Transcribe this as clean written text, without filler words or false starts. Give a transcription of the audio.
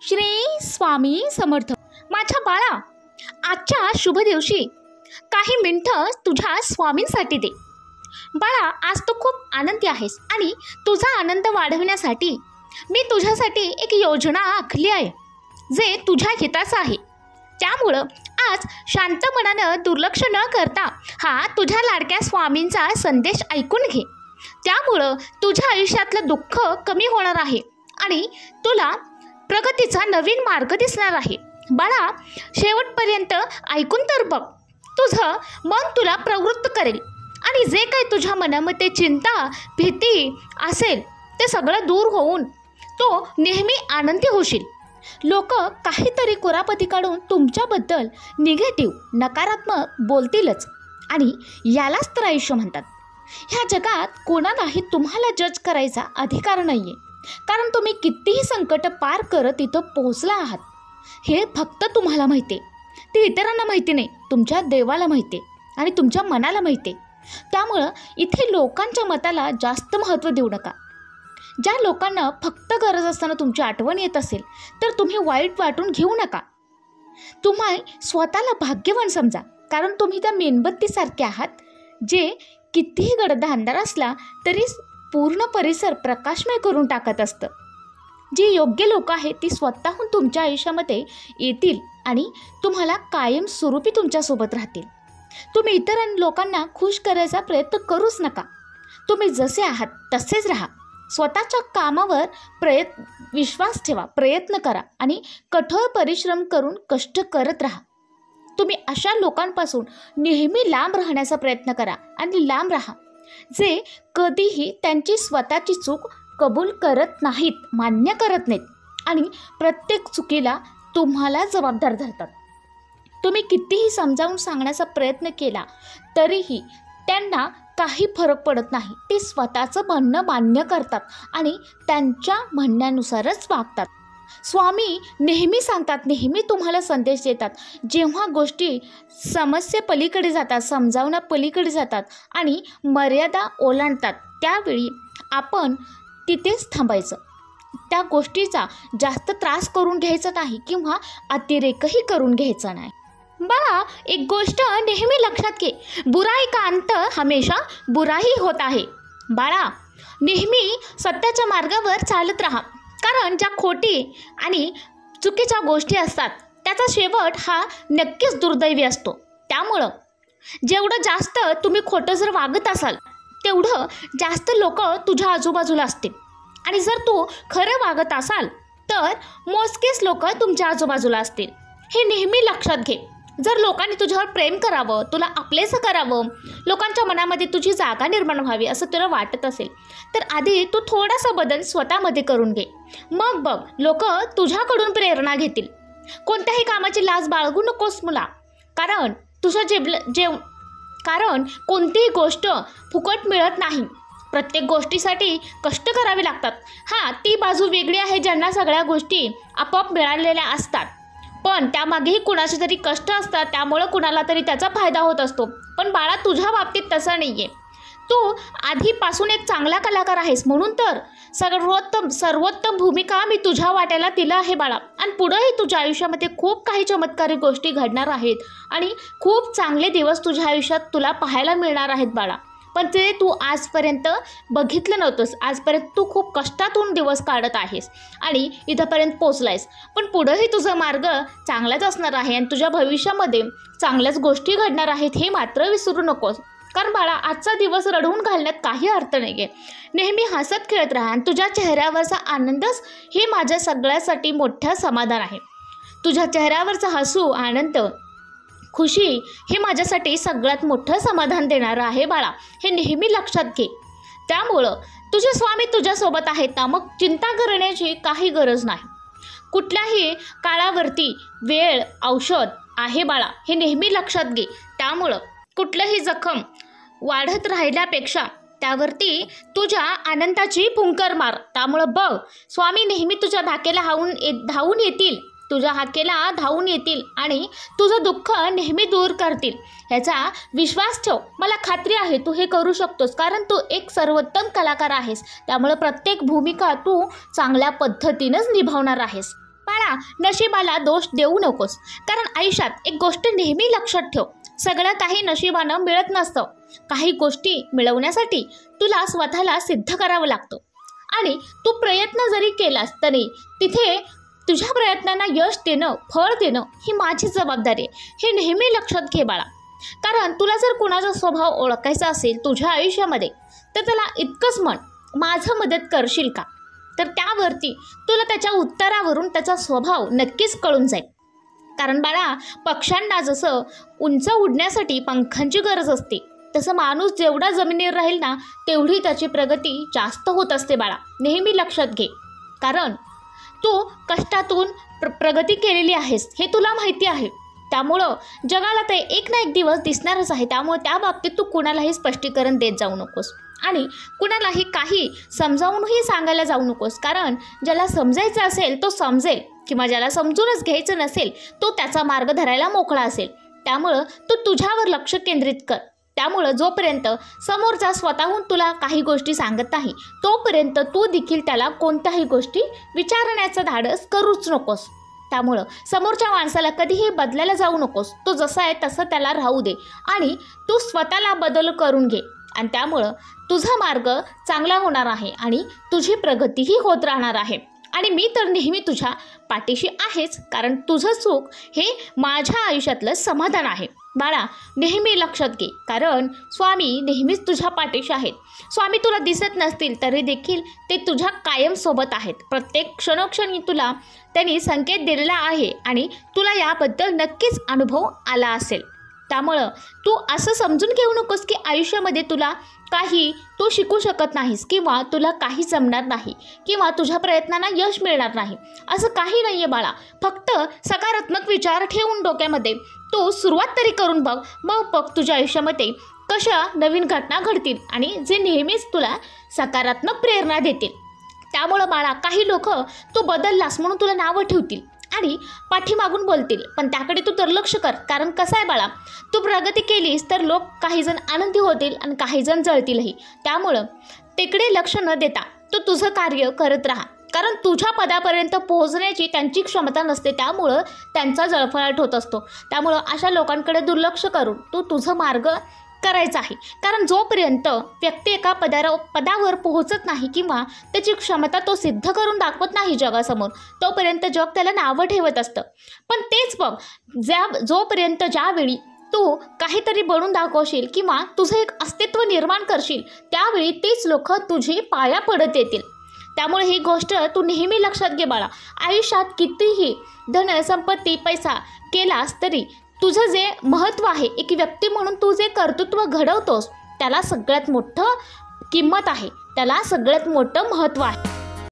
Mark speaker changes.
Speaker 1: श्री स्वामी समर्थ. माझ्या बाळा, आजच्या शुभ दिवशी काही मिनिटं तुझ्या स्वामींसाठी दे. बाळा, आज तू खूप आनंदी आहेस आणि तुझा आनंद वाढवण्यासाठी मी तुझ्यासाठी एक योजना आखली आहे जे तुझ्या हिताचं आहे. त्यामुळं आज शांत मनानं दुर्लक्ष न करता हा तुझ्या लाडक्या स्वामींचा संदेश ऐकून घे. त्यामुळं तुझ्या आयुष्यातलं दुःख कमी होणार आहे आणि तुला प्रगतीचा नवीन मार्ग दिसणार आहे. बाळा, शेवटपर्यंत ऐकून तर बघ. तुझं मन तुला प्रवृत्त करेल आणि जे काही तुझ्या मनामध्ये चिंता भीती असेल ते सगळं दूर होऊन तो नेहमी आनंदी होशील. लोक काहीतरी कुरापती काढून तुमच्याबद्दल निगेटिव्ह नकारात्मक बोलतीलच आणि यालाच तर आयुष्य म्हणतात. ह्या जगात कोणालाही तुम्हाला जज करायचा अधिकार नाही आहे, कारण तुम्ही कितीही संकट पार करत इथं पोहोचला आहात हे फक्त तुम्हाला माहिती आहे. ते इतरांना माहिती नाही, तुमच्या देवाला माहिती आहे आणि तुमच्या मनाला माहिती आहे. त्यामुळं इथे लोकांच्या मताला जास्त महत्त्व देऊ नका. ज्या लोकांना फक्त गरज असताना तुमची आठवण येत असेल तर तुम्ही वाईट वाटून घेऊ नका. तुम्ही स्वतःला भाग्यवान समजा, कारण तुम्ही त्या मेणबत्तीसारखे आहात जे कितीही गडद अंधार असला तरी पूर्ण परिसर प्रकाशमय करून टाकत असतं. जी योग्य लोक आहेत ती स्वतःहून तुमच्या आयुष्यामध्ये येतील आणि तुम्हाला कायमस्वरूपी तुमच्यासोबत राहतील. तुम्ही इतर लोकांना खुश करायचा प्रयत्न करूच नका. तुम्ही जसे आहात तसेच राहा. स्वतःच्या कामावर विश्वास ठेवा, प्रयत्न करा आणि कठोर परिश्रम करून कष्ट करत राहा. तुम्ही अशा लोकांपासून नेहमी लांब राहण्याचा प्रयत्न करा आणि लांब राहा जे कधीही त्यांची स्वतःची चूक कबूल करत नाहीत, मान्य करत नाहीत आणि प्रत्येक चुकीला तुम्हाला जबाबदार धरतात. तुम्ही कितीही समजावून सांगण्याचा प्रयत्न केला तरीही त्यांना काही फरक पडत नाही. ते स्वतःचं म्हणणं मान्य करतात आणि त्यांच्या म्हणण्यानुसारच वागतात. स्वामी नेहमी सांगतात, नेहमी तुम्हाला संदेश देतात. जेव्हा गोष्टी समस्ये पलीकडे जातात, समजावण्या पलीकडे जातात आणि मर्यादा ओलांडतात त्यावेळी आपण तिथेच थांबायचं. त्या गोष्टीचा जास्त त्रास करून घ्यायचा नाही किंवा अतिरेकही करून घ्यायचा नाही. बाळा, एक गोष्ट नेहमी लक्षात घे, बुराई का अंत हमेशा बुराई होत आहे. बाळा, नेहमी सत्याच्या मार्गावर चालत राहा, कारण ज्या खोटी आणि चुकीच्या गोष्टी असतात त्याचा शेवट हा नक्कीच दुर्दैवी असतो. त्यामुळं जेवढं जास्त तुम्ही खोटं जर वागत असाल तेवढं जास्त लोक तुझ्या आजूबाजूला असतील आणि जर तू खरं वागत असाल तर मोजकेच लोक तुमच्या आजूबाजूला असतील. हे नेहमी लक्षात घे. जर लोकांनी तुझ्यावर प्रेम करावं, तुला आपलेसं करावं, लोकांच्या मनामध्ये तुझी जागा निर्माण व्हावी असं तुला वाटत असेल तर आधी तू थोडासा बदल स्वतःमध्ये करून घे. मग बघ, लोक तुझ्याकडून प्रेरणा घेतील. कोणत्याही कामाची लाज बाळगू नकोस मुला, कारण तुझं कारण कोणतीही गोष्ट फुकट मिळत नाही. प्रत्येक गोष्टीसाठी कष्ट करावे लागतात. हां, ती बाजू वेगळी आहे ज्यांना सगळ्या गोष्टी आपोआप मिळालेल्या असतात, पण त्यामागेही कुणाचे तरी कष्ट असतात, त्यामुळं कुणाला तरी त्याचा फायदा होत असतो. पण बाळा, तुझ्या बाबतीत तसं नाही आहे. तू आधीपासून एक चांगला कलाकार आहेस, म्हणून तर सर्वोत्तम भूमिका मी तुझ्या वाट्याला दिलं आहे बाळा. आणि पुढंही तुझ्या आयुष्यामध्ये खूप काही चमत्कारी गोष्टी घडणार आहेत आणि खूप चांगले दिवस तुझ्या आयुष्यात तुला पाहायला मिळणार आहेत बाळा. पण ते तू आजपर्यंत बघितलं नव्हतंस. आजपर्यंत तू खूप कष्टातून दिवस काढत आहेस आणि इथंपर्यंत पोचलायस. पण पुढंही तुझा मार्ग चांगलाच असणार आहे आणि तुझ्या भविष्यामध्ये चांगल्याच गोष्टी घडणार आहेत हे मात्र विसरू नकोस. कारण बाळा, आजचा दिवस रडवून घालण्यात काही अर्थ नाही आहे. नेहमी हसत खेळत राहा आणि तुझ्या चेहऱ्यावरचा आनंदच हे माझ्या सगळ्यासाठी मोठं समाधान आहे. तुझ्या चेहऱ्यावरचा हसू, आनंद, खुशी हे माझ्यासाठी सगळ्यात मोठं समाधान देणारं आहे बाळा. हे नेहमी लक्षात घे. त्यामुळं तुझे स्वामी तुझ्यासोबत आहेत ना, मग चिंता करण्याची काही गरज नाही. कुठल्याही काळावरती वेळ औषध आहे बाळा, हे नेहमी लक्षात घे. त्यामुळं कुठलंही जखम वाढत राहिल्यापेक्षा त्यावरती तुझ्या आनंदाची फुंकर मार. त्यामुळं बघ, स्वामी नेहमी तुझ्या धावून येतील, तुझ्या हाकेला धावून येतील आणि तुझं दुःख नेहमी दूर करतील. ह्याचा विश्वास ठेव. मला खात्री आहे तू हे करू शकतोस, कारण तू एक सर्वोत्तम कलाकार आहेस. त्यामुळे प्रत्येक भूमिका तू चांगल्या पद्धतीनंच निभावणार आहेस. बाळा, नशिबाला दोष देऊ नकोस, कारण आयुष्यात एक गोष्ट नेहमी लक्षात ठेव, सगळं काही नशिबानं मिळत नसतं. काही गोष्टी मिळवण्यासाठी तुला स्वतःला सिद्ध करावं लागतं आणि तू प्रयत्न जरी केलास तरी तिथे तुझ्या प्रयत्नांना यश देणं, फळ देणं ही माझी जबाबदारी आहे. हे नेहमी लक्षात घे बाळा. कारण तुला जर कुणाचा स्वभाव ओळखायचा असेल तुझ्या आयुष्यामध्ये तर त्याला इतकंच म्हण, माझं मदत करशील का? तर त्यावरती तुला त्याच्या उत्तरावरून त्याचा स्वभाव नक्कीच कळून जाईल. कारण बाळा, पक्ष्यांना जसं उंच उडण्यासाठी पंखांची गरज असते, तसं माणूस जेवढा जमिनीवर राहील ना तेवढी त्याची प्रगती जास्त होत असते बाळा. नेहमी लक्षात घे. कारण तू कष्टातून प्रगती केलेली आहेस हे तुला माहिती आहे. त्यामुळं जगाला ते एक ना एक दिवस दिसणारच आहे. त्यामुळे त्या बाबतीत तू कुणालाही स्पष्टीकरण देत जाऊ नकोस आणि कुणालाही काही समजावूनही सांगायला जाऊ नकोस. कारण ज्याला समजायचं असेल तो समजेल किंवा ज्याला समजूनच घ्यायचं नसेल तो त्याचा मार्ग धरायला मोकळा असेल. त्यामुळं तू तुझ्यावर लक्ष केंद्रित कर. त्यामुळं जोपर्यंत समोरचा स्वतःहून तुला काही गोष्टी सांगत नाही तोपर्यंत तू देखील त्याला कोणत्याही गोष्टी विचारण्याचं धाडस करूच नकोस. त्यामुळं समोरच्या माणसाला कधीही बदलायला जाऊ नकोस. तो जसा आहे तसं त्याला राहू दे आणि तू स्वतःला बदल करून घे. आणि त्यामुळं तुझा मार्ग चांगला होणार आहे आणि तुझी प्रगतीही होत राहणार आहे. आणि मी तर नेहमी तुझ्या पाठीशी आहेच, कारण तुझं सुख हे माझ्या आयुष्यातलं समाधान आहे. बाळा, नेहमी लक्षात घे, कारण स्वामी नेहमीच तुझ्या पाठीशी आहेत. स्वामी तुला दिसत नसतील तरी देखील ते तुझ्या कायम सोबत आहेत. प्रत्येक क्षणोक्षणी तुला त्यांनी संकेत दिलेला आहे आणि तुला याबद्दल नक्कीच अनुभव आला असेल. त्यामुळं तू असं समजून घेऊ नकोस की आयुष्यामध्ये तुला काही तू शिकू शकत नाहीस किंवा तुला काही जमणार नाही किंवा तुझ्या प्रयत्नांना यश मिळणार नाही. असं काही नाही आहे बाळा. फक्त सकारात्मक विचार ठेवून डोक्यामध्ये तू सुरुवात तरी करून बघ. मग बघ तुझ्या आयुष्यामध्ये कशा नवीन घटना घडतील आणि जे नेहमीच तुला सकारात्मक प्रेरणा देतील. त्यामुळं बाळा, काही लोक तू बदललास म्हणून तुला नावं ठेवतील आणि पाठीमागून बोलतील, पण त्याकडे तू दुर्लक्ष कर. कारण कसं आहे बाळा, तू प्रगती केलीस तर लोक काहीजण आनंदी होतील आणि काहीजण जळतीलही. त्यामुळं तिकडे लक्ष न देता तू तुझं कार्य करत राहा. कारण तुझ्या पदापर्यंत पोहोचण्याची त्यांची क्षमता नसते, त्यामुळं त्यांचा जळफळाट होत असतो. त्यामुळं अशा लोकांकडे दुर्लक्ष करून तू तुझं मार्ग करायचं आहे. कारण जोपर्यंत व्यक्ती एका पदावर पोहोचत नाही किंवा त्याची क्षमता तो सिद्ध करून दाखवत नाही जगासमोर, तोपर्यंत जग त्याला नावं ठेवत असतं. पण तेच बघ, जोपर्यंत ज्यावेळी तू काहीतरी बनवून दाखवशील किंवा तुझं एक अस्तित्व निर्माण करशील त्यावेळी तेच लोक तुझी पाया पडत येतील. त्यामुळे ही गोष्ट तू नेहमी लक्षात घे बाळा. आयुष्यात कितीही धन संपत्ती पैसा केलास तरी तुझं जे महत्त्व आहे, एक व्यक्ती म्हणून तू जे कर्तृत्व घडवतोस त्याला सगळ्यात मोठं किंमत आहे, त्याला सगळ्यात मोठं महत्त्व आहे.